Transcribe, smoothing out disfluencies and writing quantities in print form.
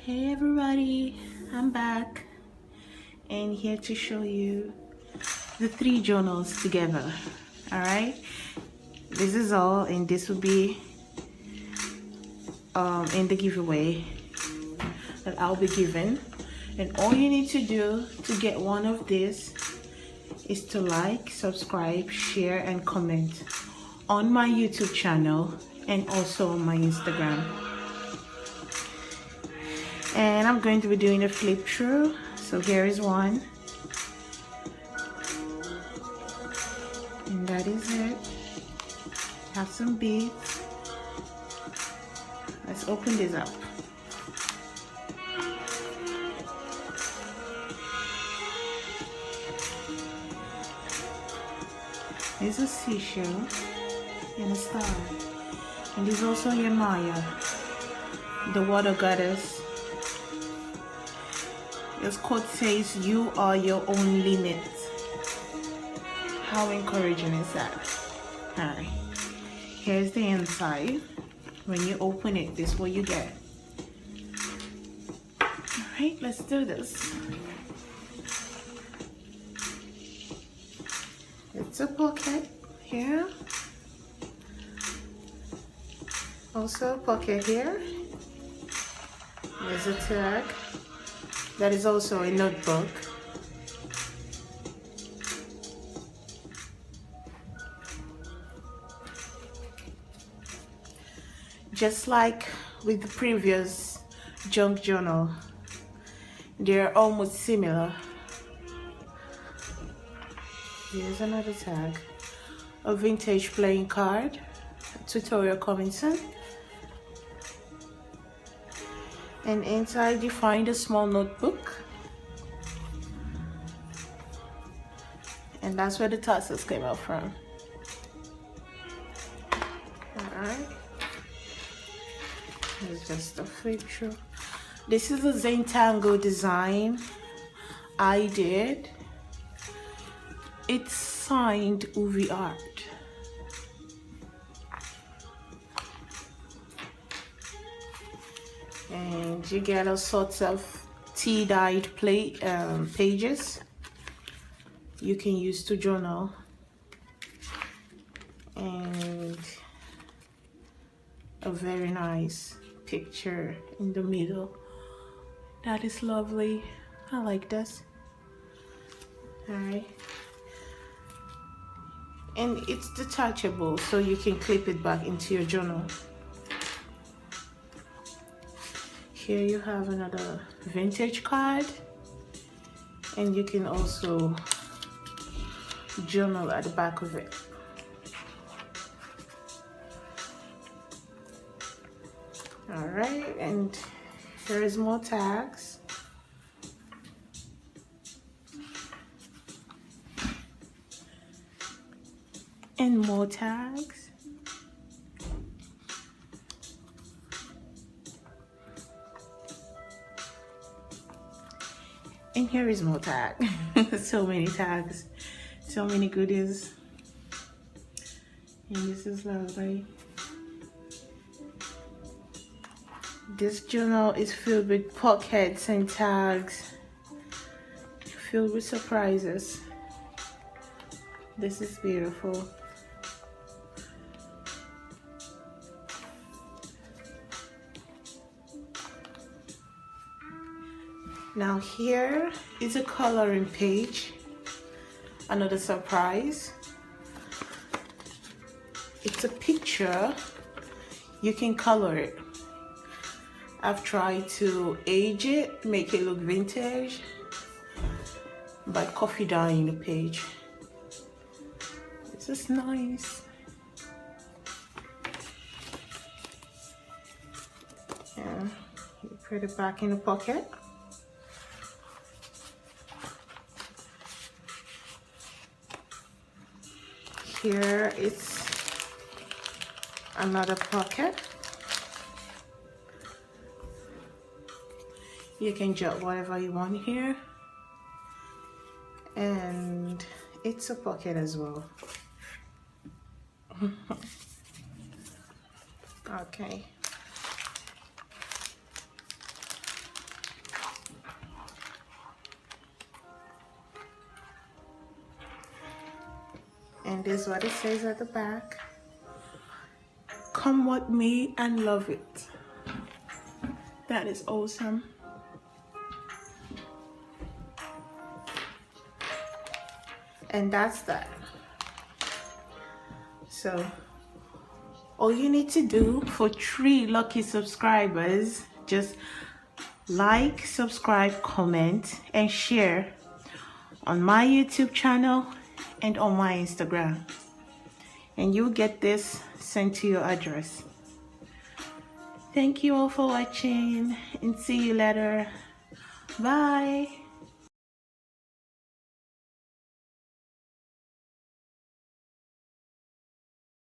Hey everybody, I'm back and here to show you the 3 journals together. Alright, this is all, and this will be in the giveaway that I'll be giving. And all you need to do to get one of these is to like, subscribe, share and comment on my YouTube channel and also on my Instagram. And I'm going to be doing a flip through. So here is one. And that is it. Have some beads. Let's open this up. There's a seashell and a star. And there's also YEMAYA, the water goddess. This quote says, "You are your own limit." How encouraging is that? Alright, here's the inside. When you open it, this is what you get. Alright, let's do this. It's a pocket here. Also a pocket here. There's a tag. That is also a notebook. Just like with the previous junk journal, they're almost similar. Here's another tag. A vintage playing card. Tutorial coming soon. And inside you find a small notebook. And that's where the tassels came out from. Alright. It's just a flip through. This is a Zentangle design I did. It's signed UVIE art. And you get all sorts of tea-dyed pages you can use to journal. And a very nice picture in the middle. That is lovely. I like this. Alright. And it's detachable, so you can clip it back into your journal. Here you have another vintage card, and you can also journal at the back of it. Alright, and here is more tags. And more tags. And here is more tag. So many tags, so many goodies. And this is lovely. This journal is filled with pockets and tags, filled with surprises. This is beautiful. Now here is a coloring page, another surprise. It's a picture, you can color it. I've tried to age it, make it look vintage by coffee dyeing the page. This is nice. Yeah, you put it back in the pocket. Here is another pocket. You can jot whatever you want here. And it's a pocket as well. Okay. And this is what it says at the back. Come with me and love it. That is awesome. And that's that. So all you need to do for 3 lucky subscribers, just like, subscribe, comment, and share on my YouTube channel and on my Instagram. And you'll get this sent to your address. Thank you all for watching, and see you later. Bye.